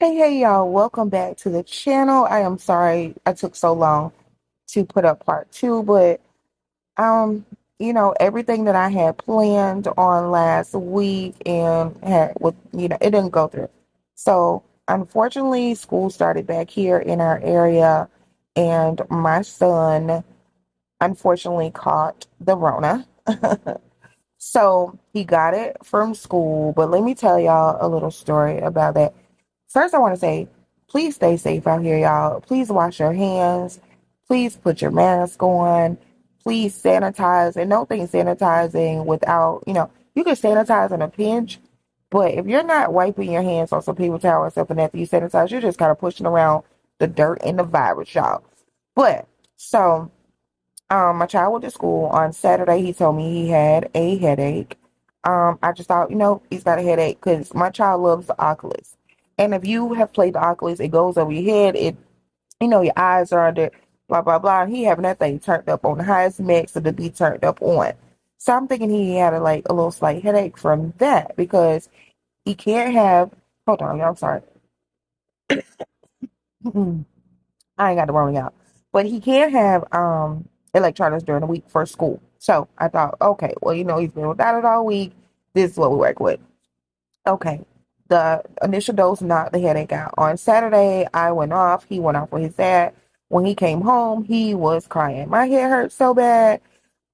Hey, y'all, welcome back to the channel. I am sorry I took so long to put up part two, but um, everything that I had planned on last week and had it didn't go through. So unfortunately, school started back here in our area, and my son unfortunately caught the Rona. So he got it from school, but let me tell y'all a little story about that. First, I want to say, please stay safe out here, y'all. Please wash your hands. Please put your mask on. Please sanitize. And don't think sanitizing without, you can sanitize in a pinch, but if you're not wiping your hands on some paper towel or something after you sanitize, you're just kind of pushing around the dirt and the virus, y'all. But so my child went to school on Saturday. He told me he had a headache. I just thought, he's got a headache because my child loves the Oculus. And if you have played the Oculus, it goes over your head. Your eyes are under, blah, blah, blah. And he having that thing turned up on the highest max of the be turned up on. So I'm thinking he had a little slight headache from that because he can't have, hold on, y'all, I'm sorry. I ain't got the rolling out. But he can't have electronics during the week for school. So I thought, okay, well, he's been without it all week. This is what we work with. Okay. The initial dose knocked the headache out. On Saturday, I went off. He went off with his dad. When he came home, he was crying. My head hurt so bad.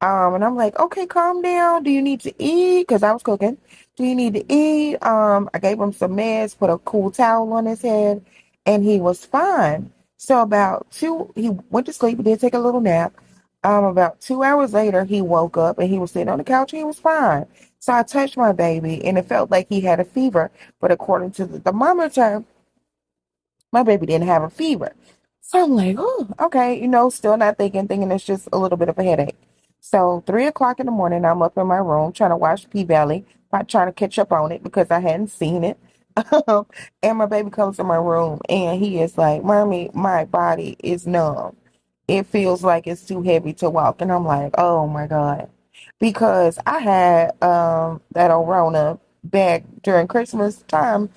And I'm like, okay, calm down. Do you need to eat? Because I was cooking. Do you need to eat? I gave him some meds, put a cool towel on his head, and he was fine. So about he went to sleep. He did take a little nap. About 2 hours later, he woke up and he was sitting on the couch and he was fine. So I touched my baby and it felt like he had a fever. But according to the thermometer, my baby didn't have a fever. So I'm like, oh, okay, still not thinking it's just a little bit of a headache. So 3 o'clock in the morning, I'm up in my room trying to watch P Valley, trying to catch up on it because I hadn't seen it. And my baby comes to my room and he is like, Mommy, my body is numb. It feels like it's too heavy to walk. And I'm like, oh my God. Because I had that Rona back during Christmas time,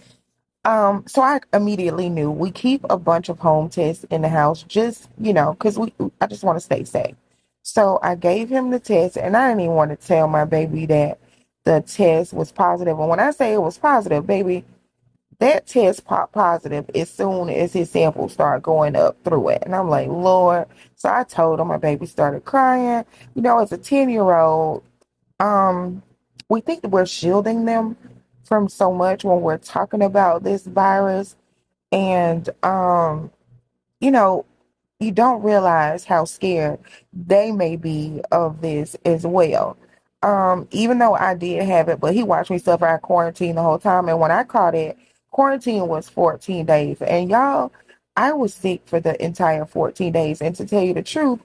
so I immediately knew we keep a bunch of home tests in the house, just, because I just want to stay safe. So I gave him the test, and I didn't even want to tell my baby that the test was positive. And when I say it was positive, baby, that test popped positive as soon as his samples started going up through it. And I'm like, Lord. So I told him my baby started crying. As a 10-year-old, we think that we're shielding them from so much when we're talking about this virus. And, you know, you don't realize how scared they may be of this as well. Even though I did have it, but he watched me suffer at quarantine the whole time. And when I caught it, quarantine was 14 days. And y'all, I was sick for the entire 14 days. And to tell you the truth,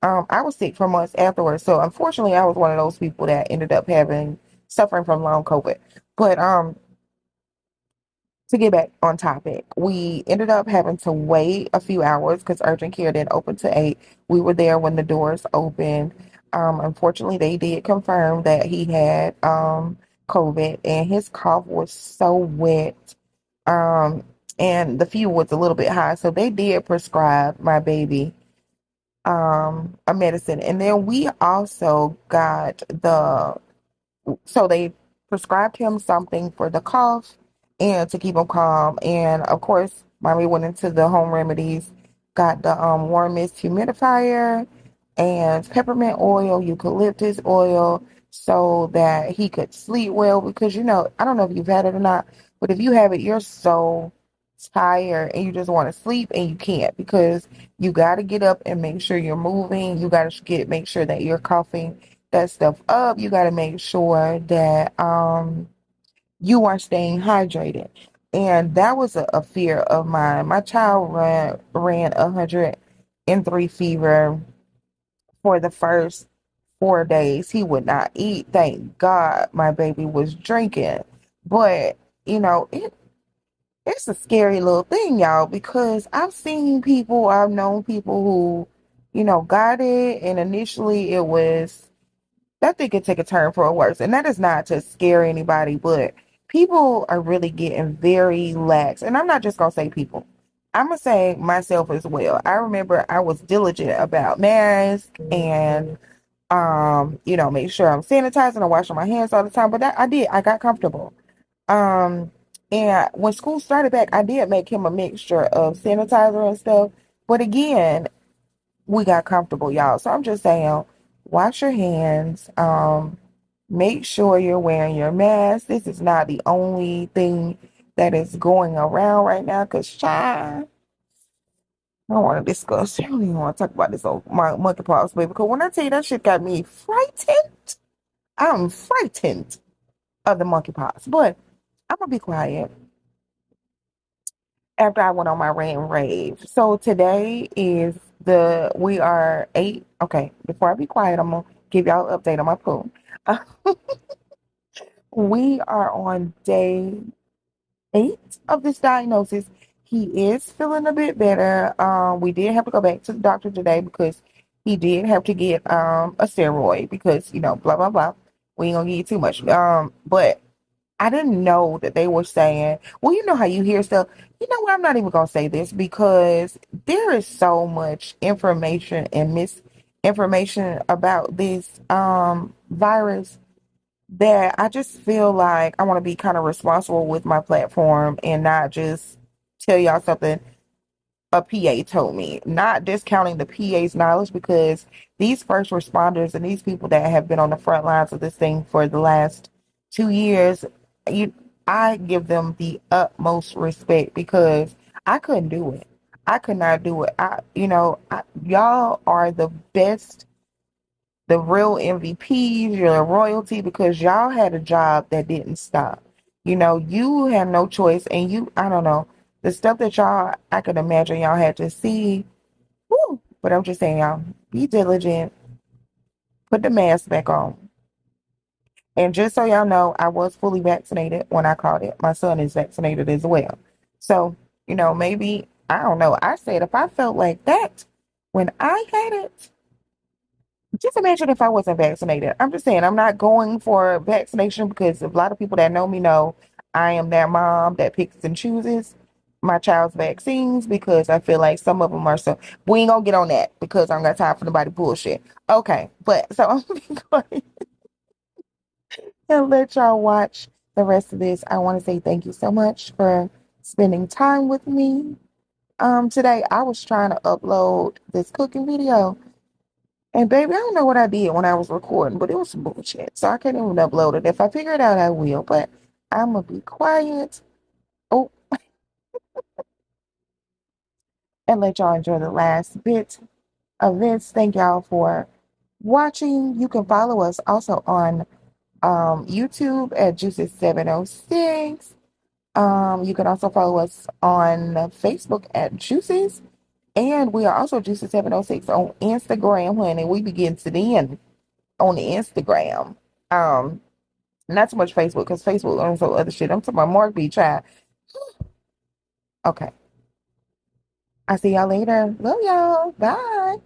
I was sick for months afterwards. So unfortunately, I was one of those people that ended up suffering from long COVID. But to get back on topic, we ended up having to wait a few hours because urgent care didn't open to 8. We were there when the doors opened. Unfortunately, they did confirm that he had COVID and his cough was so wet. Um, and the fever was a little bit high. So they did prescribe my baby a medicine. And then we also got so they prescribed him something for the cough and to keep him calm. And of course, mommy went into the home remedies, got the warm mist humidifier and peppermint oil, eucalyptus oil, so that he could sleep well. Because I don't know if you've had it or not, but if you have it, you're so tired and you just want to sleep and you can't because you got to get up and make sure you're moving. You got to make sure that you're coughing that stuff up. You got to make sure that you are staying hydrated. And that was a fear of mine. My child ran 103 fever for the first 4 days. He would not eat. Thank God my baby was drinking. But, it's a scary little thing, y'all, because I've known people who, got it, and initially that thing could take a turn for a worse. And that is not to scare anybody, but people are really getting very lax. And I'm not just gonna say people. I'm gonna say myself as well. I remember I was diligent about masks and make sure I'm sanitizing and washing my hands all the time. But that I did. I got comfortable. Um, and when school started back, I did make him a mixture of sanitizer and stuff. But again, we got comfortable, y'all. So I'm just saying, wash your hands. Make sure you're wearing your mask. This is not the only thing that is going around right now. Cause child, I don't want to discuss. I don't even want to talk about this old monkeypox, baby. Because when I tell you that shit got me frightened, I'm frightened of the monkeypox. But I'm gonna be quiet after I went on my rant and rave. So today is we are eight. Okay, before I be quiet, I'm gonna give y'all an update on my pool. We are on day 8 of this diagnosis. He is feeling a bit better. We did have to go back to the doctor today because he did have to get a steroid because blah blah blah. We ain't gonna get too much. But I didn't know that they were saying, well, you know how you hear stuff. You know what? I'm not even gonna say this because there is so much information and misinformation about this virus that I just feel like I want to be kind of responsible with my platform and not just tell y'all something a PA told me, not discounting the PA's knowledge because these first responders and these people that have been on the front lines of this thing for the last 2 years, you, I give them the utmost respect because I couldn't do it. I could not do it. Y'all are the best, the real MVPs, you're royalty because y'all had a job that didn't stop. You had no choice, and I don't know, the stuff that y'all, I could imagine y'all had to see. Woo, but I'm just saying, y'all, be diligent, put the mask back on. And just so y'all know, I was fully vaccinated when I caught it. My son is vaccinated as well. So, maybe, I don't know. I said if I felt like that when I had it, just imagine if I wasn't vaccinated. I'm just saying, I'm not going for vaccination because a lot of people that know me know I am that mom that picks and chooses my child's vaccines because I feel like some of them are so. We ain't gonna get on that because I don't got time for nobody bullshit. Okay, but so I'm gonna be quiet and let y'all watch the rest of this. I want to say thank you so much for spending time with me. Today I was trying to upload this cooking video. And baby, I don't know what I did when I was recording, but it was some bullshit. So I can't even upload it. If I figure it out, I will. But I'm gonna be quiet. Oh, and let y'all enjoy the last bit of this. Thank y'all for watching. You can follow us also on YouTube at Juices706. You can also follow us on Facebook at Juices. And we are also Juices706 on Instagram, honey. We begin to then on the Instagram. Um, Not so much Facebook because Facebook owns some other shit. I'm talking about Mark B. Child. Okay. I see y'all later. Love y'all. Bye.